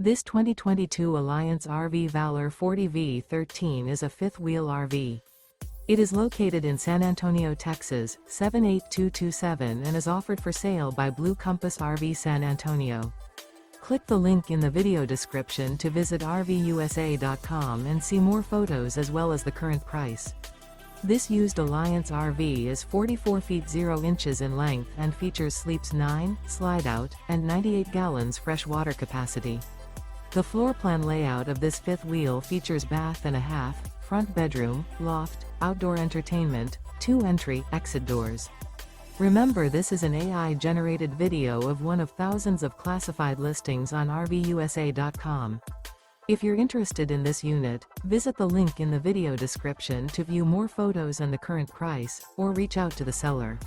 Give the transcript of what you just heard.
This 2022 Alliance RV Valor 40V13 is a fifth-wheel RV. It is located in San Antonio, Texas, 78227 and is offered for sale by Blue Compass RV San Antonio. Click the link in the video description to visit RVUSA.com and see more photos as well as the current price. This used Alliance RV is 44 feet 0 inches in length and features sleeps 9, slide-out, and 98 gallons fresh water capacity. The floor plan layout of this fifth wheel features bath and a half, front bedroom, loft, outdoor entertainment, 2 entry/exit doors. Remember, this is an AI-generated video of one of thousands of classified listings on RVUSA.com. If you're interested in this unit, visit the link in the video description to view more photos and the current price, or reach out to the seller.